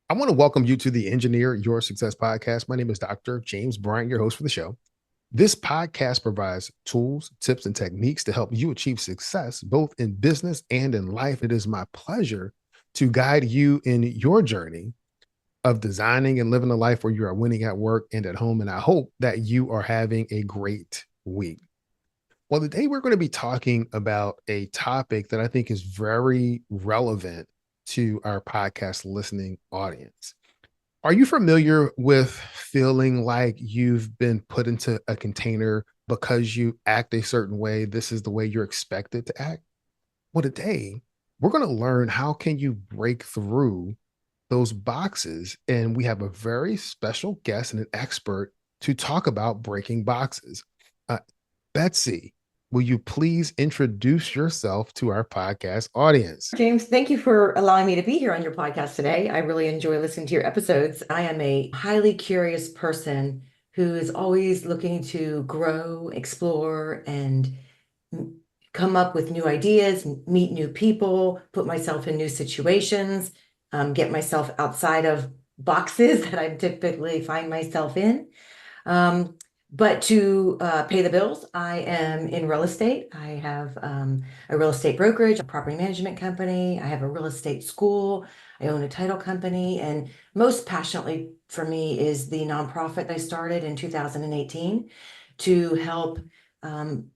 I want to welcome you to the Engineer Your Success podcast. My name is Dr. James Bryant, your host for the show. This podcast provides tools, tips, and techniques to help you achieve success both in business and in life. It is my pleasure to guide you in your journey of designing and living a life where you are winning at work and at home. And I hope that you are having a great week. Well, today we're going to be talking about a topic that I think is very relevant to our podcast listening audience. Are you familiar with feeling like you've been put into a container because you act a certain way? This is the way you're expected to act. Well, today we're going to learn how can you break through those boxes. And we have a very special guest and an expert to talk about breaking boxes. Uh, Betsy, will you please introduce yourself to our podcast audience? James, thank you for allowing me to be here on your podcast today. I really enjoy listening to your episodes. I am a highly curious person who is always looking to grow, explore, and come up with new ideas, meet new people, put myself in new situations, get myself outside of boxes that I typically find myself in. But to pay the bills, I am in real estate. I have a real estate brokerage, a property management company. I have a real estate school. I own a title company. And most passionately for me is the nonprofit I started in 2018 to help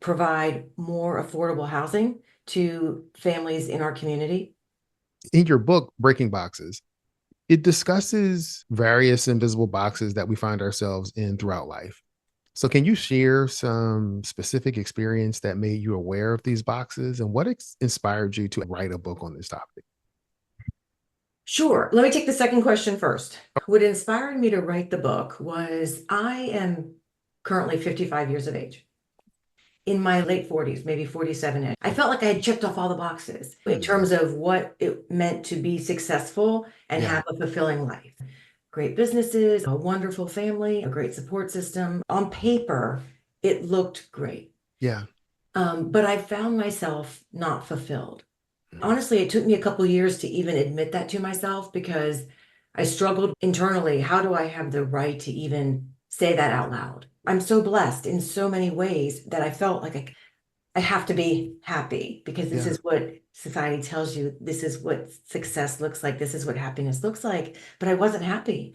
provide more affordable housing to families in our community. In your book, Breaking Boxes, it discusses various invisible boxes that we find ourselves in throughout life. So, can you share some specific experience that made you aware of these boxes and what inspired you to write a book on this topic? Sure. Let me take the second question first. What inspired me to write the book was I am currently 55 years of age. In my late 40s, maybe 47-ish, I felt like I had checked off all the boxes in terms of what it meant to be successful and Yeah. have a fulfilling life. Great businesses, a wonderful family, a great support system. On paper, it looked great. Yeah. But I found myself not fulfilled. Mhm. Honestly, it took me a couple years to even admit that to myself because I struggled internally. How do I have the right to even say that out loud? I'm so blessed in so many ways that I felt like I have to be happy because this Yeah. is what society tells you. This is what success looks like. This is what happiness looks like. But I wasn't happy.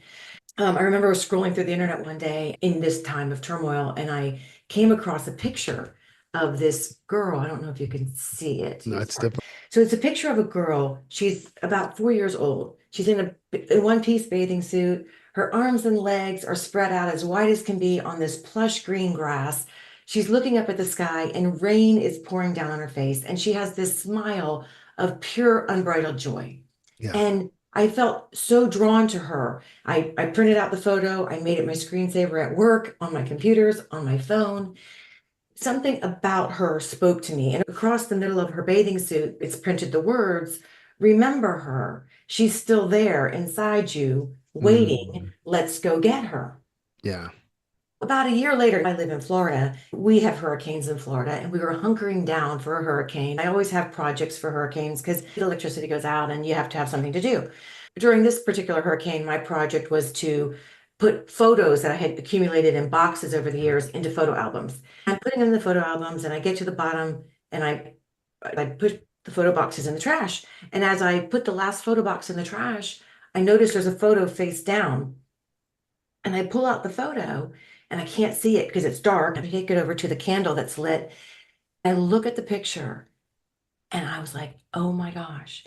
I remember scrolling through the internet one day in this time of turmoil, and I came across a picture of this girl. I don't know if you can see it. No, it's definitely. So it's a picture of a girl. She's about 4 years old. She's in a one-piece bathing suit. Her arms and legs are spread out as wide as can be on this plush green grass. She's looking up at the sky, and rain is pouring down on her face. And she has this smile of pure, unbridled joy. Yeah. And I felt so drawn to her. I printed out the photo. I made it my screensaver at work, on my computers, on my phone. Something about her spoke to me. And across the middle of her bathing suit, it's printed the words, "Remember her. She's still there inside you, waiting. Mm, Let's go get her." yeah. About a year later, I live in Florida. We have hurricanes in Florida, and we were hunkering down for a hurricane. I always have projects for hurricanes because the electricity goes out and you have to have something to do. During this particular hurricane, my project was to put photos that I had accumulated in boxes over the years into photo albums. I'm putting them in the photo albums, and I get to the bottom and I put the photo boxes in the trash. And as I put the last photo box in the trash, I noticed there's a photo face down. And I pull out the photo and I can't see it because it's dark. I take it over to the candle that's lit. I look at the picture and I was like, oh my gosh.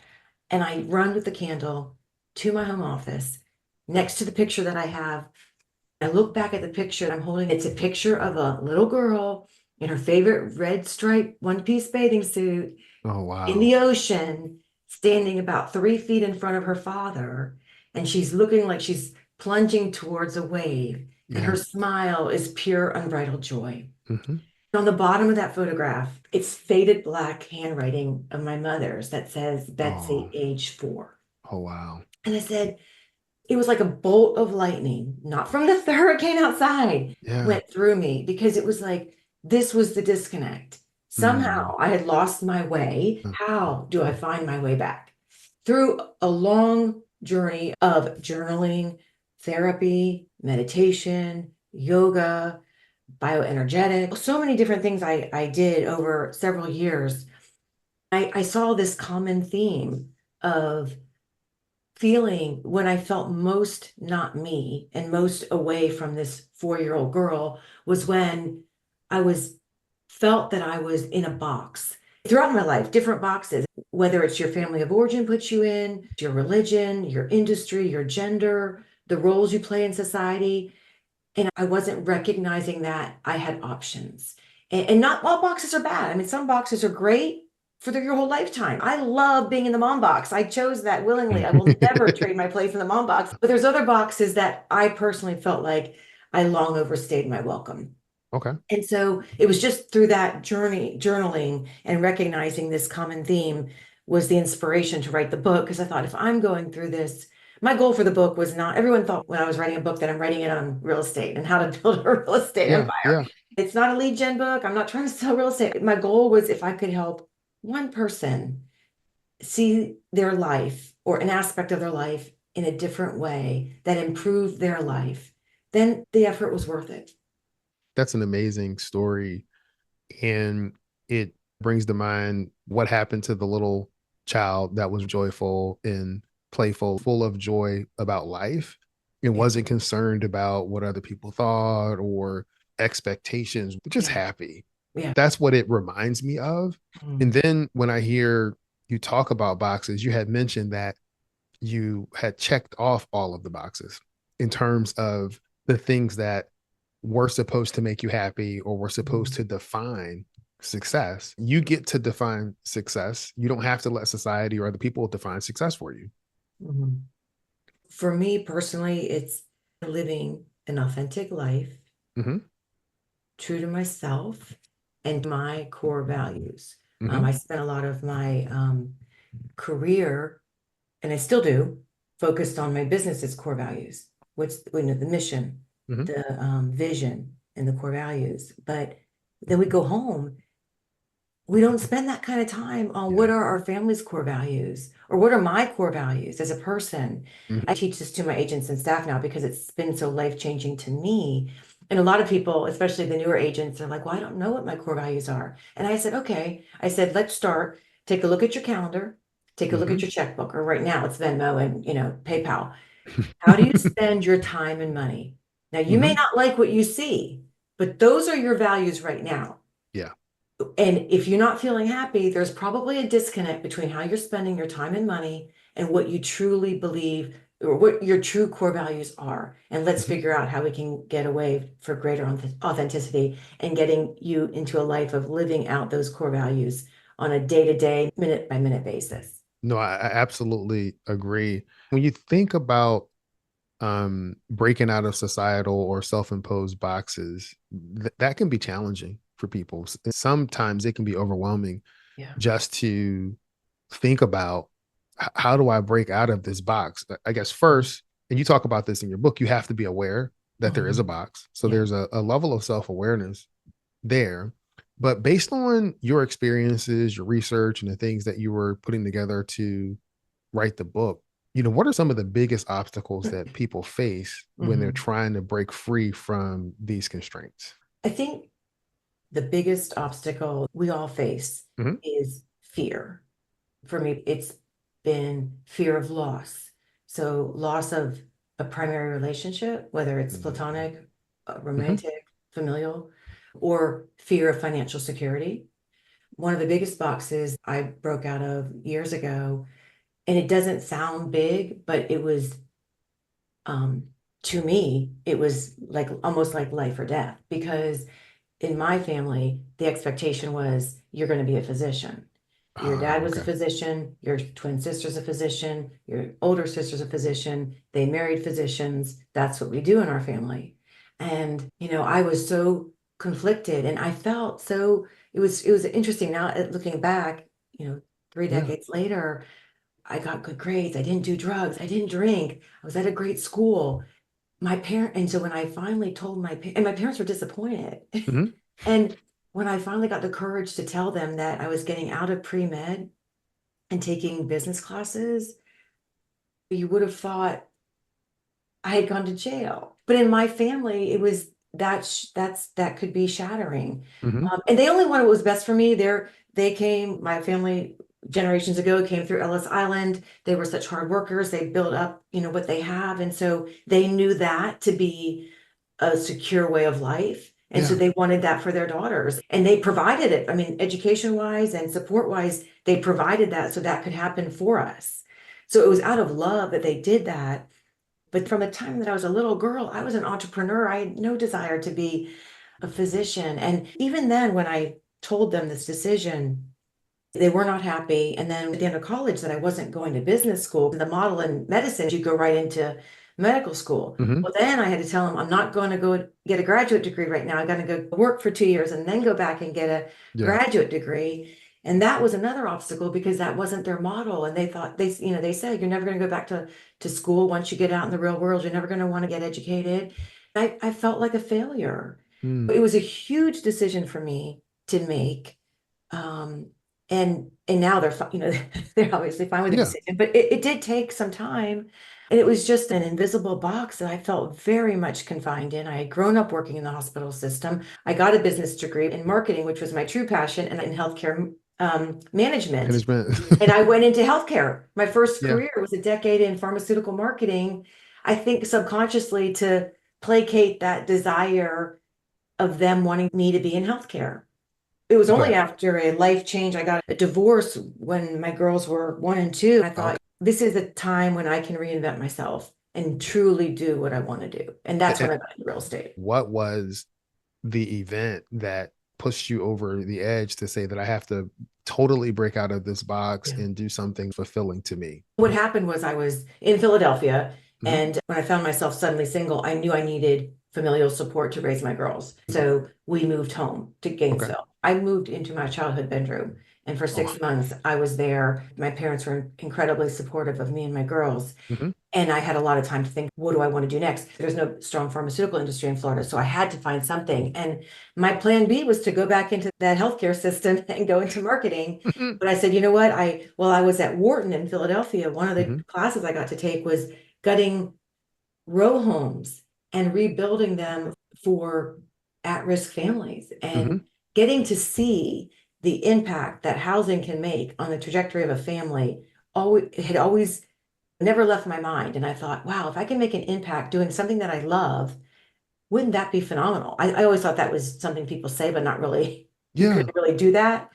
And I run with the candle to my home office next to the picture that I have. I look back at the picture I'm holding. It's a picture of a little girl in her favorite red striped one-piece bathing suit Oh, in wow. the ocean, standing about 3 feet in front of her father. And she's looking like she's plunging towards a wave. And her Yeah. smile is pure, unbridled joy. Hmm. On the bottom of that photograph, it's faded black handwriting of my mother's that says Oh, Betsy, age 4. oh, wow. And I said, it was like a bolt of lightning, not from the hurricane outside, Yeah. went through me because it was like this was the disconnect. Mm, Somehow I had lost my way. How do I find my way back? Through a long journey of journaling, therapy, meditation, yoga, bioenergetic, so many different things I did over several years. I saw this common theme of feeling when I felt most not me and most away from this 4-year-old girl was when I was felt that I was in a box. Throughout my life, different boxes, whether it's your family of origin puts you in, your religion, your industry, your gender, the roles you play in society. And I wasn't recognizing that I had options. And not all boxes are bad. I mean, some boxes are great for your whole lifetime. I love being in the mom box. I chose that willingly. I will never trade my place in the mom box. But there's other boxes that I personally felt like I long overstayed my welcome. Okay. And so it was just through that journey, journaling and recognizing this common theme was the inspiration to write the book. Because I thought if I'm going through this, my goal for the book was not, everyone thought when I was writing a book that I'm writing it on real estate and how to build a real estate Yeah. empire. Yeah. It's not a lead gen book. I'm not trying to sell real estate. My goal was if I could help one person see their life or an aspect of their life in a different way that improved their life, then the effort was worth it. That's an amazing story. And it brings to mind what happened to the little child that was joyful and playful, full of joy about life, and Yeah. wasn't concerned about what other people thought or expectations, just Yeah. happy. Yeah. That's what it reminds me of. And Mm. then when I hear you talk about boxes, you had mentioned that you had checked off all of the boxes in terms of the things that were supposed to make you happy or were supposed Mhm. to define success. You get to define success. You don't have to let society or other people define success for you. Mhm. For me personally, it's living an authentic life, Hmm. true to myself and my core values. Hmm. I spent a lot of my career, and I still do, focused on my business's core values. What's the mission, Hmm. the vision, and the core values. But then we go home, we don't spend that kind of time on Yeah. what are our family's core values or what are my core values as a person. I Hmm. teach this to my agents and staff now because it's been so life-changing to me. And a lot of people, especially the newer agents, are like, well, I don't know what my core values are. And I said, okay. I said, let's start. Take a look at your calendar, take a look Hmm. at your checkbook, or right now it's Venmo and PayPal. How do you spend your time and money? Now, you may Hmm. not like what you see, but those are your values right now. Yeah. And if you're not feeling happy, there's probably a disconnect between how you're spending your time and money and what you truly believe or what your true core values are. And let's Hmm. figure out how we can get away for greater authenticity and getting you into a life of living out those core values on a day-to-day, minute-by-minute basis. No, I absolutely agree. When you think about breaking out of societal or self-imposed boxes, that can be challenging for people. Sometimes it can be overwhelming Yeah. just to think about how do I break out of this box? I guess first, and you talk about this in your book, you have to be aware that there is a Mhm. box. So Yeah. there's a level of self-awareness there. But based on your experiences, your research, and the things that you were putting together to write the book, what are some of the biggest obstacles that people face when they're Mhm. trying to break free from these constraints? I think the biggest obstacle we all face Hmm. is fear. For me, it's been fear of loss. So, loss of a primary relationship, whether it's platonic, Hmm. romantic, familial, or fear of financial security. One of the biggest boxes I broke out of years ago, and it doesn't sound big, but it was, um, to me, it was like almost like life or death because in my family, the expectation was you're going to be a physician. Your Ah, dad was a okay. physician, your twin sister's a physician, your older sister's a physician. They married physicians. That's what we do in our family. And, I was so conflicted and I felt so it was interesting now looking back, three Yeah. decades later, I got good grades. I didn't do drugs. I didn't drink. I was at a great school. And so when I finally told and my parents were disappointed. Hmm. And when I finally got the courage to tell them that I was getting out of pre-med and taking business classes, You would have thought I had gone to jail. But in my family, it was that could be shattering. Hmm. And they only wanted what was best for me. They came, my family generations ago came through Ellis Island. They were such hard workers. They built up, what they have. And so they knew that to be a secure way of life. And so Yeah. they wanted that for their daughters. And they provided it. I mean, education wise and support wise, they provided that so that could happen for us. So it was out of love that they did that. But from the time that I was a little girl, I was an entrepreneur. I had no desire to be a physician. And even then, when I told them this decision, they were not happy. And then at the end of college, that I wasn't going to business school. The model in medicine, you go right into medical school. Hmm. Well, then I had to tell them, I'm not going to go get a graduate degree right now. I'm going to go work for 2 years and then go back and get a Yeah. graduate degree. And that was another obstacle because that wasn't their model. And they thought they said, you're never going to go back to school once you get out in the real world. You're never going to want to get educated. I felt like a failure. Mm. It was a huge decision for me to make. Um, and now they're they're obviously fine with the Yeah. decision, but it did take some time. And it was just an invisible box that I felt very much confined in. I had grown up working in the hospital system. I got a business degree in marketing, which was my true passion, and in healthcare management. Management. And I went into healthcare. My first Yeah. career was a decade in pharmaceutical marketing, I think subconsciously to placate that desire of them wanting me to be in healthcare. It was Okay. only after a life change. I got a divorce when my girls were 1 and 2. I Okay. thought, this is a time when I can reinvent myself and truly do what I want to do. And that's when And I got into real estate. what was the event that pushed you over the edge to say that I have to totally break out of this box Yeah. and do something fulfilling to me? What happened was I was in Philadelphia, Hmm. and when I found myself suddenly single, I knew I needed familial support to raise my girls. So we moved home to Okay. Gainesville. I moved into my childhood bedroom, and for Oh. 6 months I was there. My parents were incredibly supportive of me and my girls. Hmm. And I had a lot of time to think, what do I want to do next? There's no strong pharmaceutical industry in Florida, so I had to find something. And my plan B was to go back into that healthcare system and go into marketing. Hmm. But I said, you know what? While I was at Wharton in Philadelphia, one of the Hmm. classes I got to take was gutting row homes and rebuilding them for at-risk families and Hmm. getting to see the impact that housing can make on the trajectory of a family. Always never left my mind. And I thought, wow, if I can make an impact doing something that I love, wouldn't that be phenomenal? I always thought that was something people say, but not really, you Yeah. couldn't really do that.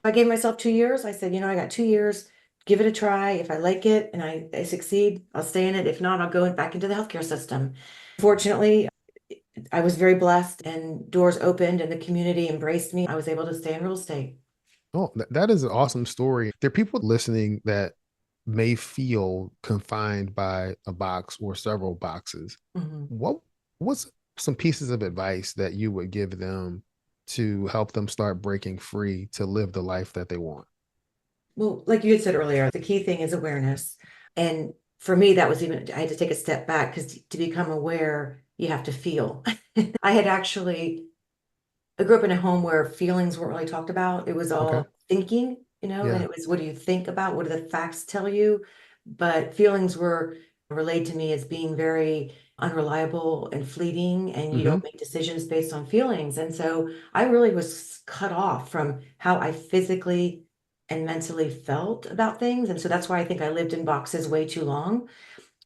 I gave myself 2 years. I said, I got 2 years, give it a try. If I like it and I succeed, I'll stay in it. If not, I'll go back into the healthcare system. Fortunately, I was very blessed and doors opened and the community embraced me. I was able to stay in real estate. Oh, that is an awesome story. There are people listening that may feel confined by a box or several boxes. Mhm. What what's some pieces of advice that you would give them to help them start breaking free to live the life that they want? Well, like you had said earlier, the key thing is awareness. And for me, that was even, I had to take a step back because to become aware, you have to feel. I had actually, I grew up in a home where feelings weren't really talked about. It was Okay. all thinking, and Yeah. it was what do you think about? What do the facts tell you? But feelings were relayed to me as being very unreliable and fleeting, and you Hmm. don't make decisions based on feelings. And so I really was cut off from how I physically and mentally felt about things. And so that's why I think I lived in boxes way too long.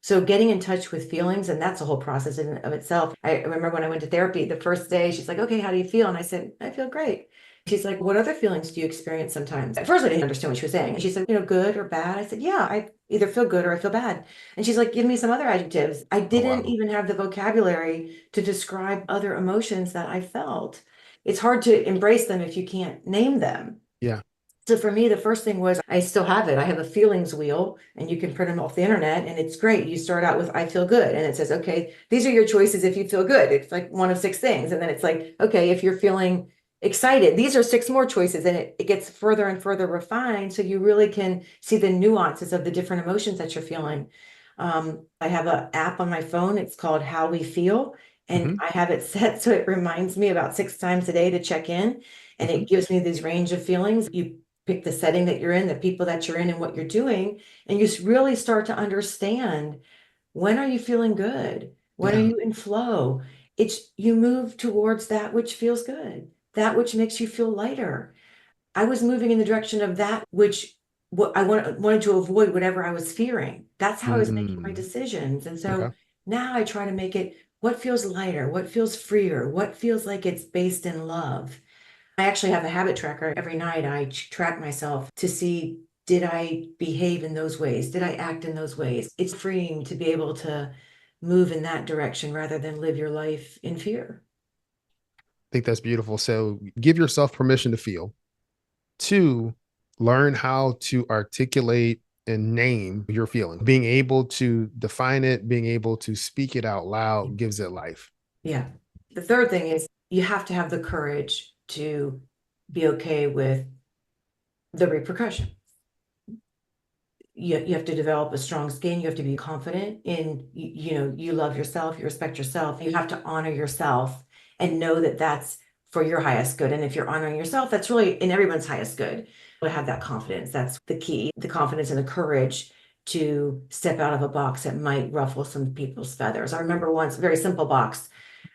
So getting in touch with feelings, and that's a whole process in and of itself. I remember when I went to therapy the first day, she's like, okay, how do you feel? And I said, I feel great. She's like, what other feelings do you experience sometimes? At first, I didn't understand what she was saying. She said, good or bad. I said, yeah, I either feel good or I feel bad. And she's like, give me some other adjectives. I Oh didn't wow. even have the vocabulary to describe other emotions that I felt. It's hard to embrace them if you can't name them. Yeah. So for me, the first thing was I still have it. I have a feelings wheel and you can print them off the internet and it's great. You start out with I feel good and it says, okay, these are your choices if you feel good. It's like one of 6 things. And then it's like, okay, if you're feeling excited, these are 6 more choices, and it gets further and further refined. So you really can see the nuances of the different emotions that you're feeling. I have an app on my phone. It's called How We Feel. And Hmm. I have it set so it reminds me about 6 times a day to check in, and Hmm. it gives me these range of feelings. You pick the setting that you're in, the people that you're in, and what you're doing, and you really start to understand, when are you feeling good? When are Yeah. you in flow? It's you move towards that which feels good, that which makes you feel lighter. I was moving in the direction of that which what I wanted to avoid whatever I was fearing. That's how I was making my Mm, decisions. And so okay. now I try to make it what feels lighter, what feels freer, what feels like it's based in love. I actually have a habit tracker. Every night I track myself to see, did I behave in those ways? Did I act in those ways? It's freeing to be able to move in that direction rather than live your life in fear. I think that's beautiful. So give yourself permission to feel. Two, learn how to articulate and name your feeling. Being able to define it, being able to speak it out loud gives it life. Yeah. The third thing is you have to have the courage to be okay with the repercussion. You have to develop a strong skin. You have to be confident in, you love yourself, you respect yourself. You have to honor yourself and know that that's for your highest good. And if you're honoring yourself, that's really in everyone's highest good. To have that confidence, that's the key, the confidence and the courage to step out of a box that might ruffle some people's feathers. I remember once, a very simple box.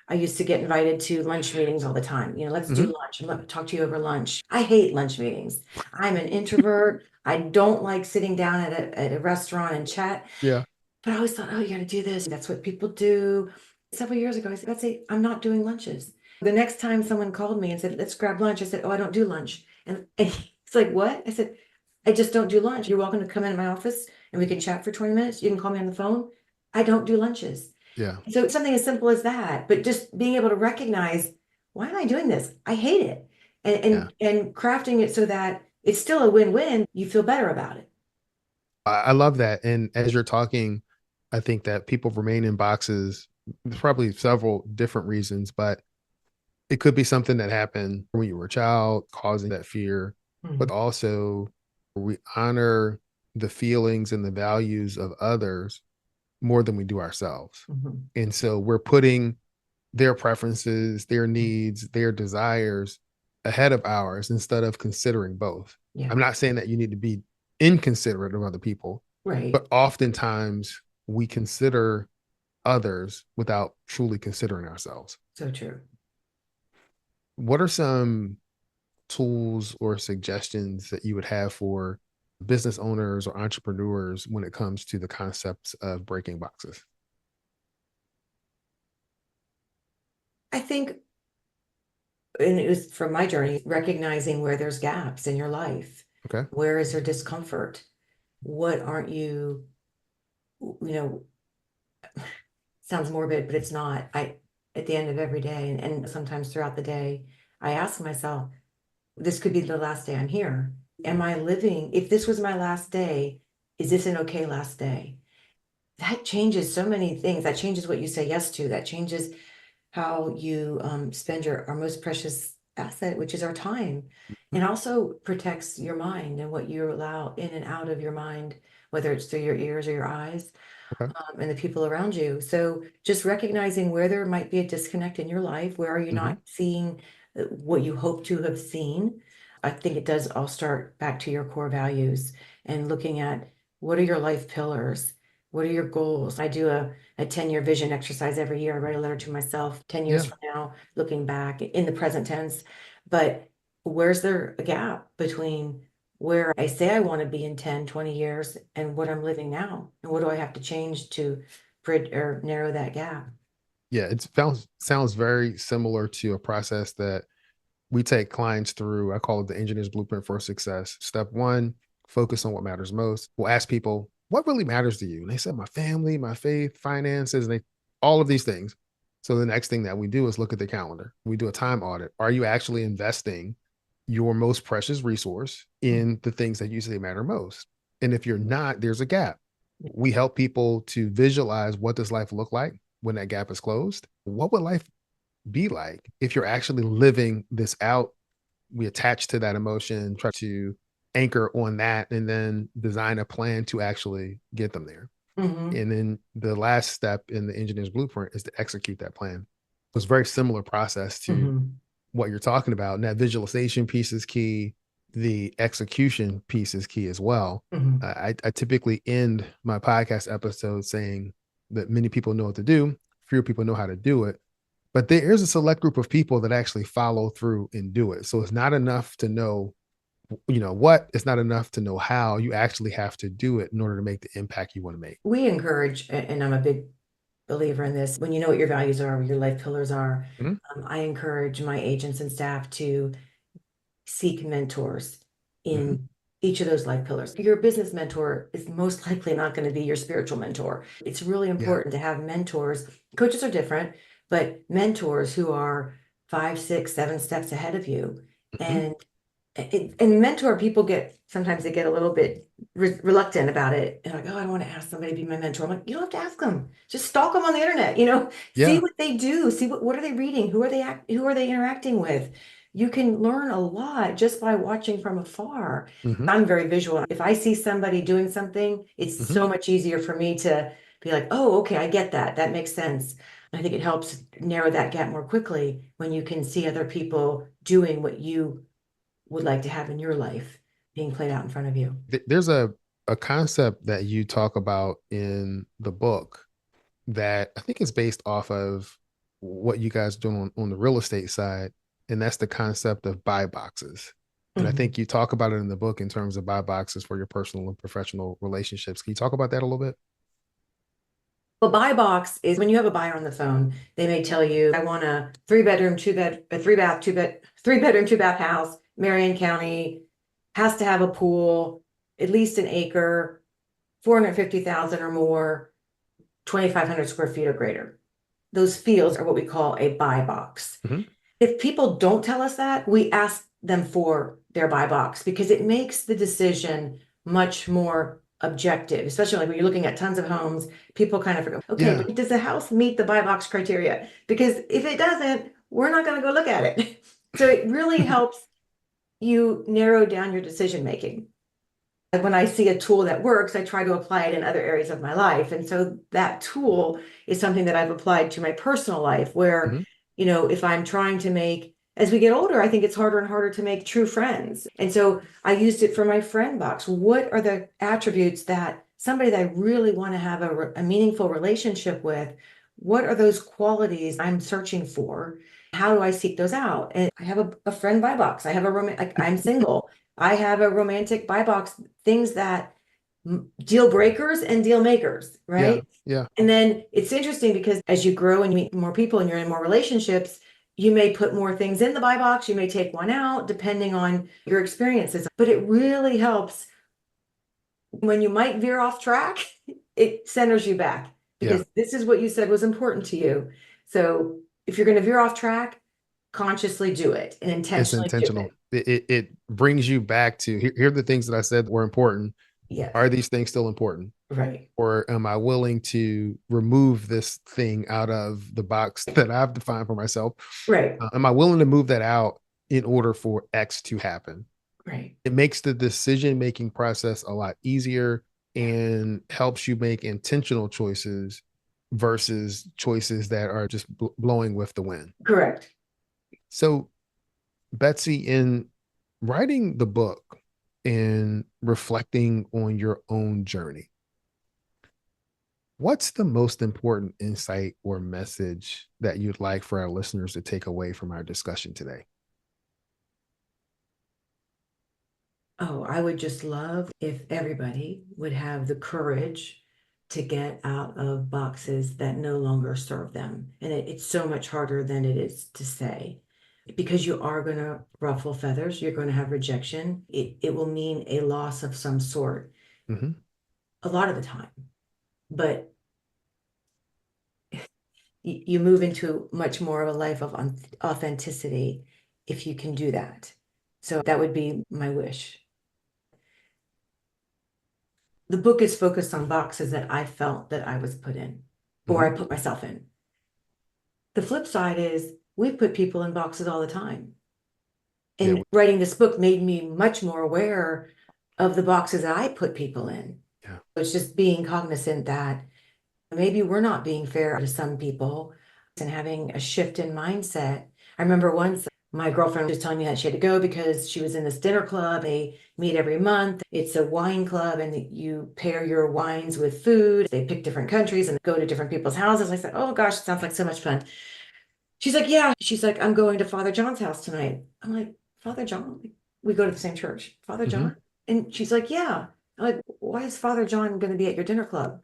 I used to get invited to lunch meetings all the time. Let's do Mhm. lunch and let me talk to you over lunch. I hate lunch meetings. I'm an introvert. I don't like sitting down at a restaurant and chat. Yeah. But I always thought, oh, you got to do this. That's what people do. Several years ago, I said, Betsy, I'm not doing lunches. The next time someone called me and said, let's grab lunch, I said, oh, I don't do lunch. And it's like, what? I said, I just don't do lunch. You're welcome to come into my office and we can chat for 20 minutes. You can call me on the phone. I don't do lunches. Yeah. So it's something as simple as that, but just being able to recognize, why am I doing this? I hate it. And Yeah. and crafting it so that it's still a win-win, you feel better about it. I love that. And as you're talking, I think that people remain in boxes, there's probably several different reasons, but it could be something that happened when you were a child, causing that fear, but Mhm, also we honor the feelings and the values of others more than we do ourselves. mhm. And so we're putting their preferences, their needs, their desires ahead of ours instead of considering both. Yeah, I'm not saying that you need to be inconsiderate of other people, right. but oftentimes we consider others without truly considering ourselves. So true. What are some tools or suggestions that you would have for business owners or entrepreneurs when it comes to the concepts of breaking boxes? I think, and it was from my journey, recognizing where there's gaps in your life. Okay. Where is there discomfort? What aren't you, you know, sounds morbid, but it's not. At the end of every day, and sometimes throughout the day, I ask myself, this could be the last day I'm here. Am I living? If this was my last day, is this an okay last day? That changes so many things. That changes what you say yes to. That changes how you spend our most precious asset, which is our time, Mhm. and also protects your mind and what you allow in and out of your mind, whether it's through your ears or your eyes, Okay. and the people around you. So just recognizing where there might be a disconnect in your life, where are you Hmm. not seeing what you hope to have seen? I think it does all start back to your core values and looking at, what are your life pillars? What are your goals? I do a 10-year vision exercise every year. I write a letter to myself 10 years Yeah. from now, looking back in the present tense. But where's there a gap between where I say I want to be in 10, 20 years and what I'm living now? And what do I have to change to bridge or narrow that gap? Yeah. It sounds very similar to a process that we take clients through. I call it the engineer's blueprint for success. Step one, focus on what matters most. We'll ask people, what really matters to you? And they said, my family, my faith, finances, and all of these things. So the next thing that we do is look at the calendar. We do a time audit. Are you actually investing your most precious resource in the things that you say matter most? And if you're not, there's a gap. We help people to visualize, what does life look like when that gap is closed? What would life be like if you're actually living this out? We attach to that emotion, try to anchor on that, and then design a plan to actually get them there. Mm-hmm. And then the last step in the engineer's blueprint is to execute that plan. It's a very similar process to Mm-hmm. what you're talking about. And that visualization piece is key. the execution piece is key as well. Mhm. I typically end my podcast episode saying that many people know what to do, fewer people know how to do it. But there is a select group of people that actually follow through and do it. So it's not enough to know, what, it's not enough to know how. You actually have to do it in order to make the impact you want to make. We encourage, and I'm a big believer in this, when you know what your values are, what your life pillars are, Mhm, I encourage my agents and staff to seek mentors mhm. in each of those life pillars. Your business mentor is most likely not going to be your spiritual mentor. It's really Yeah. important to have mentors. Coaches are different, but mentors who are 5, 6, 7 steps ahead of you. Mhm. And mentor people sometimes they get a little bit reluctant about it and like, oh, I don't want to ask somebody to be my mentor. I'm like, you don't have to ask them, just stalk them on the internet, see Yeah. what they do, see what are they reading, who are they interacting with. You can learn a lot just by watching from afar. Mhm, I'm very visual. If I see somebody doing something, it's mhm. so much easier for me to be like, oh, okay, I get that, that makes sense. I think it helps narrow that gap more quickly when you can see other people doing what you would like to have in your life being played out in front of you. There's a concept that you talk about in the book that I think is based off of what you guys do on the real estate side, and that's the concept of buy boxes. And I Mhm. think you talk about it in the book in terms of buy boxes for your personal and professional relationships. Can you talk about that a little bit? Well, buy box is when you have a buyer on the phone, they may tell you, I want a 3 bedroom, a 3 bath, 3 bedroom, 2 bath house, Marion County, has to have a pool, at least an acre, 450,000 or more, 2,500 square feet or greater. Those fields are what we call a buy box. Mhm. If people don't tell us that, we ask them for their buy box because it makes the decision much more objective, especially like when you're looking at tons of homes, people kind of forgo, okay, Yeah. but does the house meet the buy box criteria? Because if it doesn't, we're not going to go look at it. So it really helps you narrow down your decision making. And when I see a tool that works, I try to apply it in other areas of my life. And so that tool is something that I've applied to my personal life where, Mhm. if I'm trying to make, as we get older, I think it's harder and harder to make true friends. And so I used it for my friend box. What are the attributes that somebody that I really want to have a meaningful relationship with? What are those qualities I'm searching for? How do I seek those out? And I have a friend buy box. I have like I'm single. I have a romantic buy box, things that deal breakers and deal makers, Yeah. right? Yeah. And then it's interesting because as you grow and you meet more people and you're in more relationships, you may put more things in the buy box, you may take one out depending on your experiences. But it really helps when you might veer off track, it centers you back Yeah. because this is what you said was important to you. So if you're going to veer off track, consciously do it and It's intentionally do intentional. it. It brings you back to here are the things that I said were important. Yes, Are these things still important? right, Or am I willing to remove this thing out of the box that I've defined for myself? right, Am I willing to move that out in order for X to happen? right. It makes the decision making process a lot easier and helps you make intentional choices versus choices that are just blowing with the wind. Correct. So, Betsy, in writing the book and reflecting on your own journey, what's the most important insight or message that you'd like for our listeners to take away from our discussion today? Oh, I would just love if everybody would have the courage to get out of boxes that no longer serve them. And it's so much harder than it is to say because you are going to ruffle feathers, you're going to have rejection. It will mean a loss of some sort Hmm. a lot of the time. But you move into much more of a life of authenticity if you can do that. So that would be my wish. The book is focused on boxes that I felt that I was put in or Hmm. I put myself in. The flip side is we put people in boxes all the time. Yeah. And writing this book made me much more aware of the boxes that I put people in. Yeah. It's just being cognizant that maybe we're not being fair to some people and having a shift in mindset. I remember once My girlfriend was telling me that she had to go because she was in this dinner club. They meet every month. It's a wine club, and you pair your wines with food. They pick different countries and go to different people's houses. I said, oh gosh, it sounds like so much fun. She's like, yeah. She's like, I'm going to Father John's house tonight. I'm like, Father John? We go to the same church. Father Hmm. John? And she's like, yeah. I'm like, why is Father John going to be at your dinner club?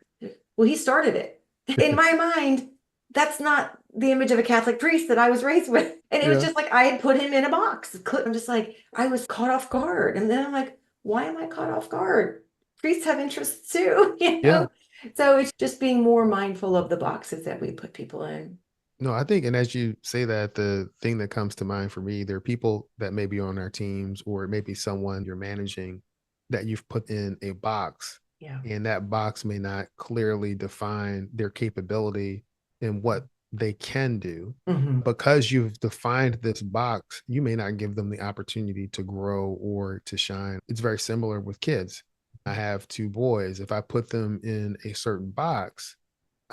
Well, he started it. In my mind, that's not the image of a Catholic priest that I was raised with. And it was Yeah. just like I had put him in a box. I'm just like, I was caught off guard. And then I'm like, why am I caught off guard? Priests have interests too, Yeah. So it's just being more mindful of the boxes that we put people in. No, I think, and as you say that, the thing that comes to mind for me, there are people that may be on our teams, or it may be someone you're managing that you've put in a box, Yeah. and that box may not clearly define their capability and what they can do. Mhm. Because you've defined this box, you may not give them the opportunity to grow or to shine. It's very similar with kids. I have two boys. If I put them in a certain box,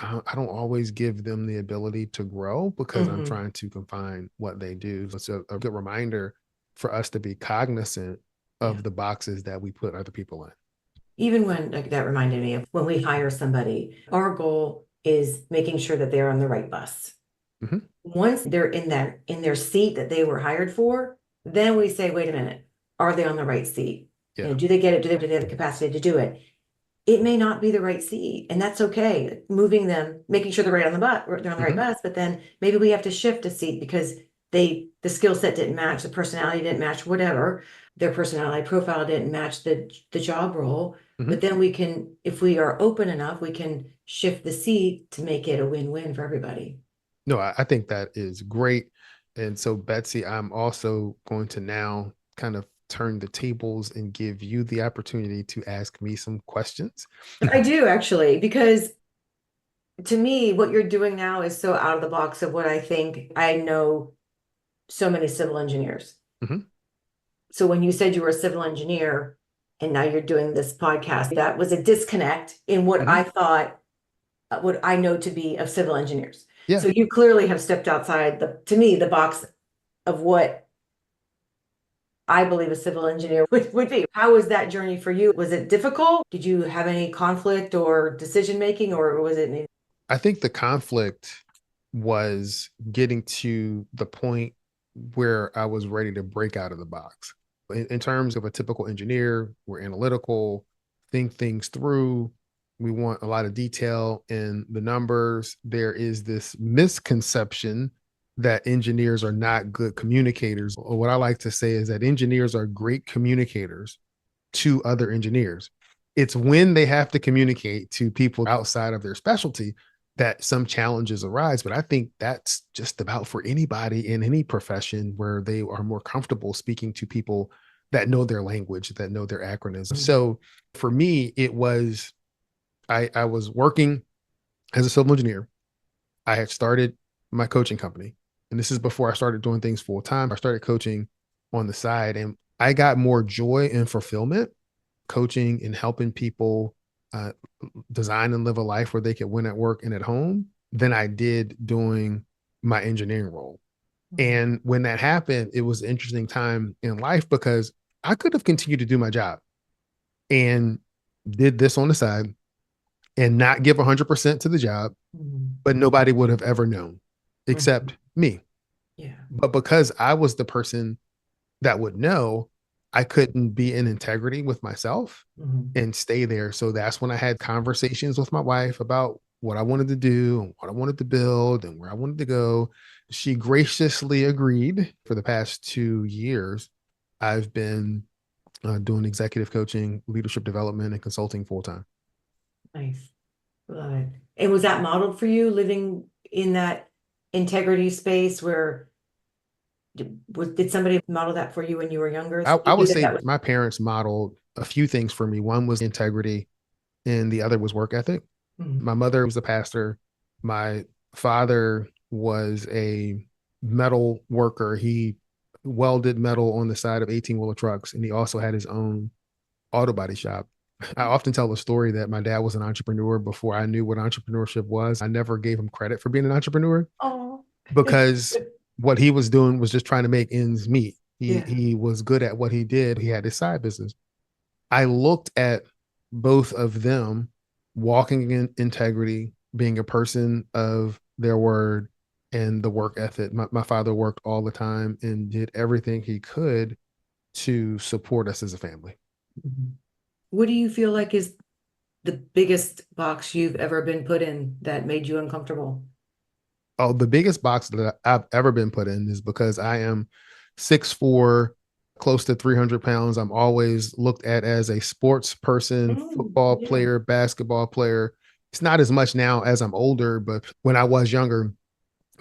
I don't always give them the ability to grow because I'm Mhm. trying to confine what they do. So it's a good reminder for us to be cognizant Yeah. of the boxes that we put other people in. Even when, like, that reminded me of when we hire somebody, our goal is making sure that they're on the right bus. Mhm. Once they're in their seat that they were hired for, then we say, wait a minute, are they on the right seat? Yeah. Do they get it? Do they have the capacity to do it? It may not be the right seat, and that's okay. Moving them, making sure they're right on the bus, they're on the right Mhm. bus, but then maybe we have to shift a seat because the skill set didn't match, the personality didn't match, whatever. Their personality profile didn't match the job role. But Mhm. then we can, if we are open enough, we can shift the seat to make it a win-win for everybody. No, I think that is great. And so, Betsy, I'm also going to now kind of turn the tables and give you the opportunity to ask me some questions. I do actually, because to me, what you're doing now is so out of the box of what I think. I know so many civil engineers. Mhm. So when you said you were a civil engineer and now you're doing this podcast, that was a disconnect in what Mhm. I thought, what I know to be of civil engineers. Yeah. So you clearly have stepped outside to me, the box of what I believe a civil engineer would be. How was that journey for you? Was it difficult? Did you have any conflict or decision making, or was it? I think the conflict was getting to the point where I was ready to break out of the box. In terms of a typical engineer, we're analytical, think things through. We want a lot of detail in the numbers. There is this misconception that engineers are not good communicators. Or what I like to say is that engineers are great communicators to other engineers. It's when they have to communicate to people outside of their specialty that some challenges arise. But I think that's just about for anybody in any profession where they are more comfortable speaking to people that know their language, that know their acronyms. So for me, it was I was working as a civil engineer. I had started my coaching company. And this is before I started doing things full time. I started coaching on the side, and I got more joy and fulfillment coaching and helping people uh, design and live a life where they could win at work and at home than I did doing my engineering role. Mhm. And when that happened, it was an interesting time in life because I could have continued to do my job and did this on the side and not give 100% to the job, Mhm. but nobody would have ever known Mhm. except me. Yeah. But because I was the person that would know, I couldn't be in integrity with myself Mhm. and stay there. So that's when I had conversations with my wife about what I wanted to do and what I wanted to build and where I wanted to go. She graciously agreed. For the past 2 years, I've been doing executive coaching, leadership development, and consulting full time. Nice. Love it. And was that modeled for you living in that integrity space where did somebody model that for you when you were younger? I You knew would that say that was. my parents modeled a few things for me. One was integrity, and the other was work ethic. Mhm. My mother was a pastor. My father was a metal worker. He welded metal on the side of 18-wheeler trucks, and he also had his own auto body shop. I often tell the story that my dad was an entrepreneur before I knew what entrepreneurship was. I never gave him credit for being an entrepreneur Oh. because what he was doing was just trying to make ends meet. He Yeah. he was good at what he did. He had his side business. I looked at both of them walking in integrity, being a person of their word and the work ethic. My father worked all the time and did everything he could to support us as a family. Mhm. What do you feel like is the biggest box you've ever been put in that made you uncomfortable? Oh, the biggest box that I've ever been put in is because I am 6'4", close to 300 pounds. I'm always looked at as a sports person, football Yeah. player, basketball player. It's not as much now as I'm older, but when I was younger,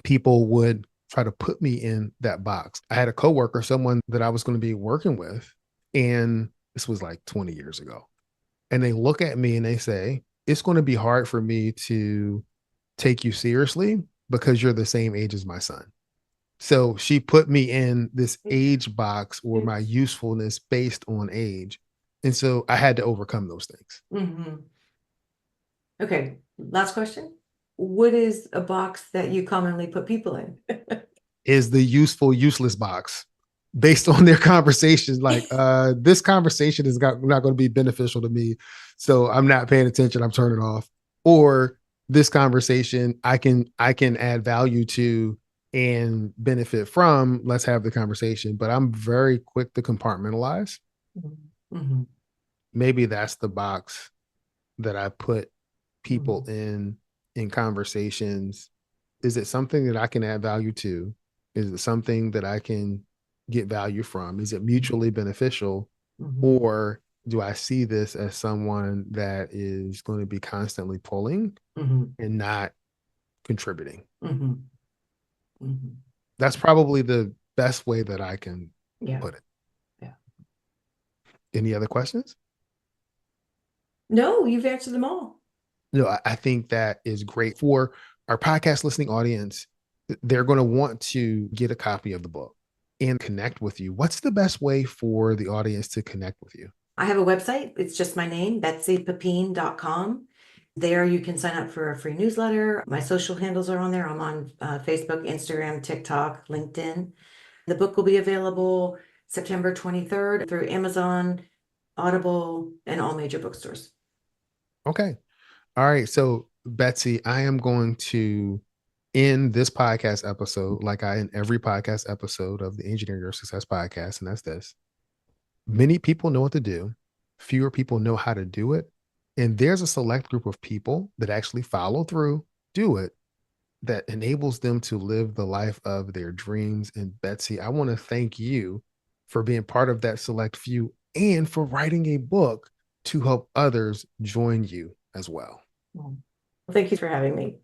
people would try to put me in that box. I had a coworker, someone that I was going to be working with, and this was like 20 years ago. And they look at me and they say, it's going to be hard for me to take you seriously because you're the same age as my son. So she put me in this age box or my usefulness based on age. And so I had to overcome those things. Mm-hmm. Okay, last question. What is a box that you commonly put people in? Is the useful, useless box based on their conversations. Like, this conversation is not going to be beneficial to me. So I'm not paying attention. I'm turning off. Or this conversation I can add value to and benefit from. Let's have the conversation. But I'm very quick to compartmentalize. Mm-hmm. Maybe that's the box that I put people Mm-hmm. in conversations. Is it something that I can add value to? Is it something that I can get value from? Is it mutually beneficial? Mm-hmm. Or do I see this as someone that is going to be constantly pulling Mm-hmm. and not contributing? Mm-hmm. Mm-hmm. That's probably the best way that I can Yeah. put it. Yeah. Any other questions? No, you've answered them all. No, I think that is great for our podcast listening audience. They're going to want to get a copy of the book and connect with you. What's the best way for the audience to connect with you? I have a website. It's just my name, betsypepine.com. There you can sign up for a free newsletter. My social handles are on there. I'm on Facebook, Instagram, TikTok, LinkedIn. The book will be available September 23rd through Amazon, Audible, and all major bookstores. Okay. All right. So, Betsy, I am going to end this podcast episode like I end every podcast episode of the Engineer Your Success podcast. And that's this: many people know what to do, fewer people know how to do it. And there's a select group of people that actually follow through, do it, that enables them to live the life of their dreams. And Betsy, I want to thank you for being part of that select few and for writing a book to help others join you as well. Well, thank you for having me.